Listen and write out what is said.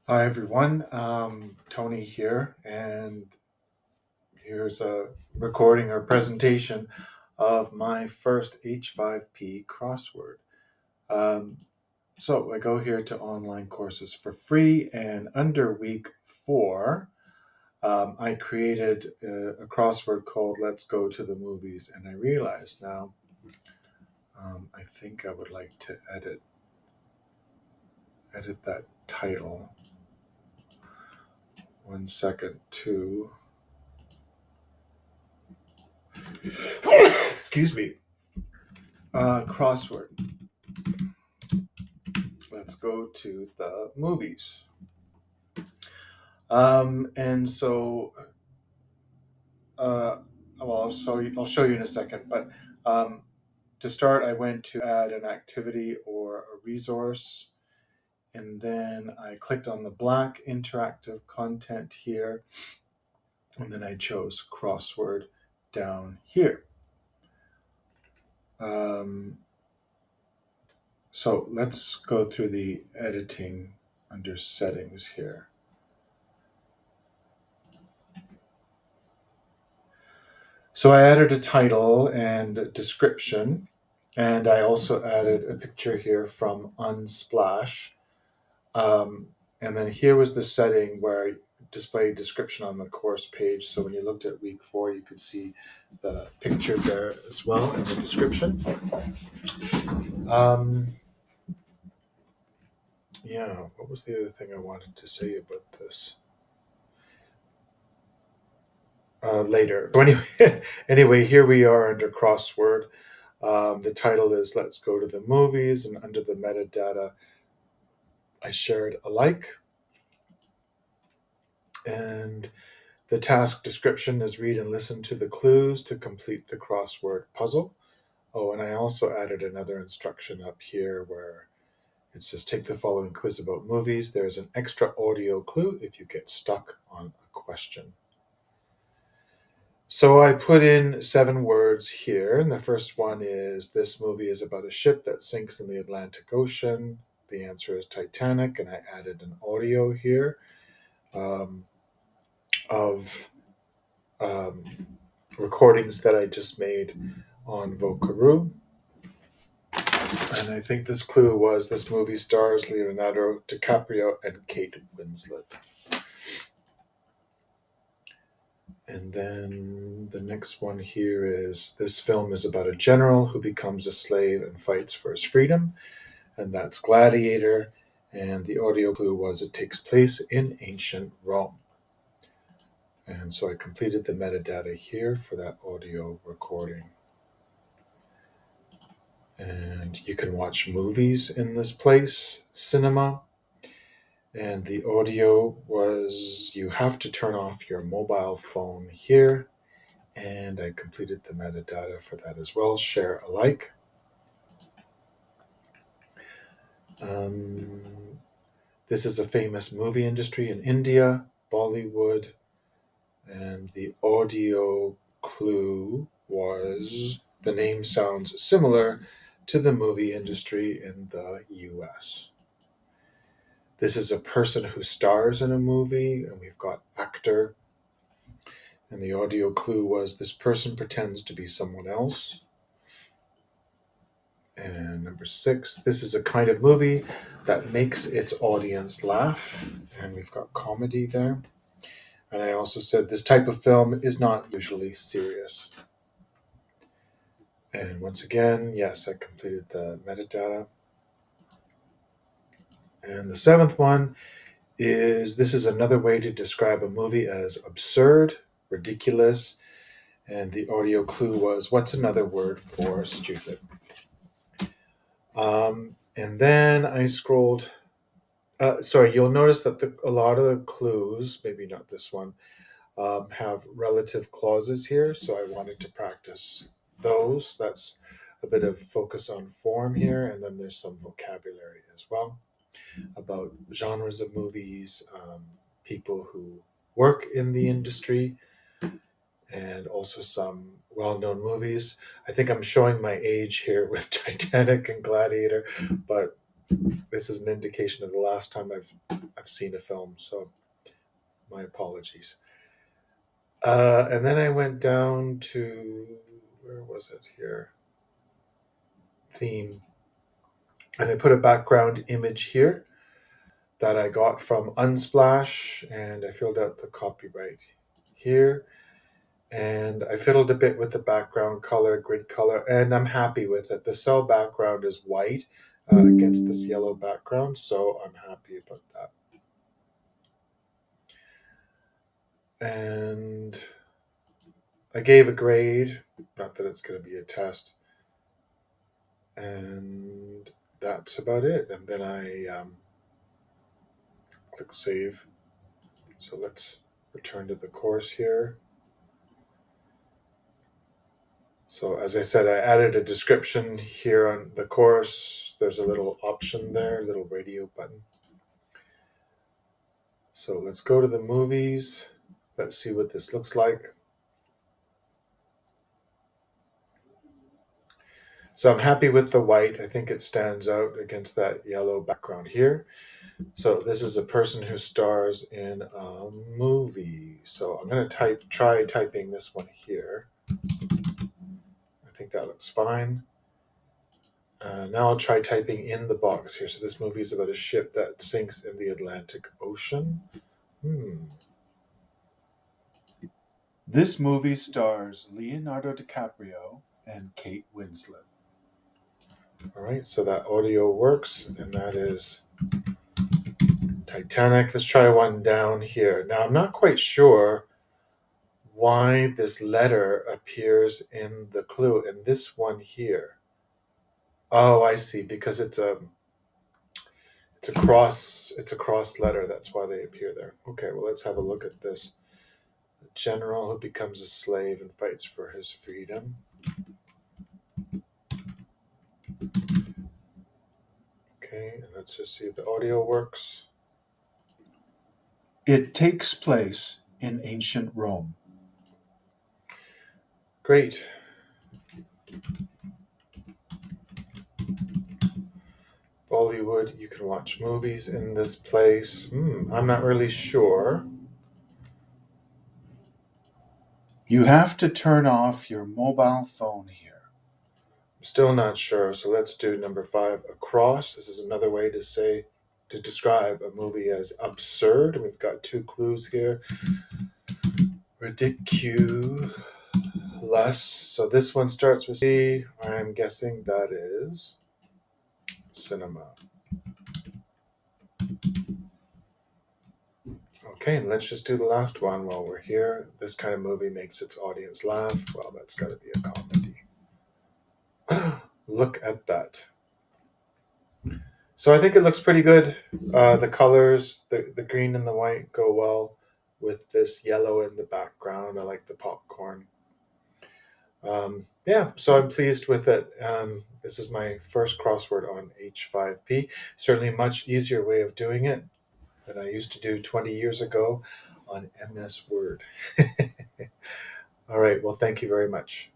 Hi everyone, Tony here, and here's a recording or presentation of my first H5P crossword. Um, so I go here to online courses for free, and under week 4, I created a crossword called "Let's Go to the Movies," and I realized now I think I would like to edit that title. 1 second to excuse me. Crossword. Let's go to the movies. And so, uh, well, I'll show you in a second. But um, to start, I went to add an activity or a resource, and then I clicked on the black interactive content here, and then I chose crossword down here. Um, so let's go through the editing under settings here. So I added a title and a description, and I also added a picture here from Unsplash. Um, and then here was the setting where I displayed description on the course page. So when you looked at week 4, you could see the picture there as well and the description. Um, yeah, what was the other thing I wanted to say about this? Later. So anyway, here we are under crossword. The title is Let's Go to the Movies, and under the metadata, I shared a like. And the task description is read and listen to the clues to complete the crossword puzzle. Oh, and I also added another instruction up here where it says take the following quiz about movies. There's an extra audio clue if you get stuck on a question. So I put in 7 words here, and the first one is this movie is about a ship that sinks in the Atlantic Ocean. The answer is Titanic, and I added an audio here um, of um, recordings that I just made on Vocaroo. And I think this clue was this movie stars Leonardo DiCaprio and Kate Winslet. And then the next one here is this film is about a general who becomes a slave and fights for his freedom, and that's Gladiator. And the audio clue was it takes place in ancient Rome. And so I completed the metadata here for that audio recording. And you can watch movies in this place, cinema. And the audio was you have to turn off your mobile phone here. And I completed the metadata for that as well. Share alike. This is a famous movie industry in India, Bollywood. And the audio clue was the name sounds similar to the movie industry in the US. This is a person who stars in a movie, and we've got actor. And the audio clue was this person pretends to be someone else. And number 6, this is a kind of movie that makes its audience laugh. And we've got comedy there. And I also said this type of film is not usually serious. And once again, yes, I completed the metadata. And the 7th one is this is another way to describe a movie as absurd, ridiculous, and the audio clue was what's another word for stupid. And then I scrolled. Sorry, you'll notice that a lot of the clues, maybe not this one, have relative clauses here. So I wanted to practice those. That's a bit of focus on form here. And then there's some vocabulary as well about genres of movies, people who work in the industry, and also some well known movies. I think I'm showing my age here with Titanic and Gladiator, but This is an indication of the last time I've seen a film, so my apologies. And then I went down to, where was it here? Theme. And I put a background image here that I got from Unsplash, and I filled out the copyright here. And I fiddled a bit with the background color, grid color, and I'm happy with it. The cell background is white against this yellow background, so I'm happy about that. And I gave a grade, not that it's going to be a test, and that's about it. And then I click save. So let's return to the course here. So as I said, I added a description here on the course. There's a little option there, a little radio button. So let's go to the movies. Let's see what this looks like. So I'm happy with the white. I think it stands out against that yellow background here. So this is a person who stars in a movie. So I'm going to try typing this one here. I think that looks fine. Now I'll try typing in the box here. So this movie is about a ship that sinks in the Atlantic Ocean. This movie stars Leonardo DiCaprio and Kate Winslet. All right, so that audio works, and that is Titanic. Let's try one down here. Now, I'm not quite sure why this letter appears in the clue in this one here. Oh, I see, because it's a cross letter. That's why they appear there. Okay, well, let's have a look at this. A general who becomes a slave and fights for his freedom. Okay, and let's just see if the audio works. It takes place in ancient Rome. Great. Bollywood, you can watch movies in this place. I'm not really sure. You have to turn off your mobile phone here. I'm still not sure, so let's do number 5, across. This is another way to describe a movie as absurd. And we've got 2 clues here. Ridiculous. So this one starts with C. I'm guessing that is cinema. Okay, and let's just do the last one while we're here. This kind of movie makes its audience laugh. Well, that's got to be a comedy. Look at that. So I think it looks pretty good. The colors, the green and the white go well with this yellow in the background. I like the popcorn. Yeah, so I'm pleased with it. This is my first crossword on H5P. Certainly a much easier way of doing it than I used to do 20 years ago on MS Word. All right, well, thank you very much.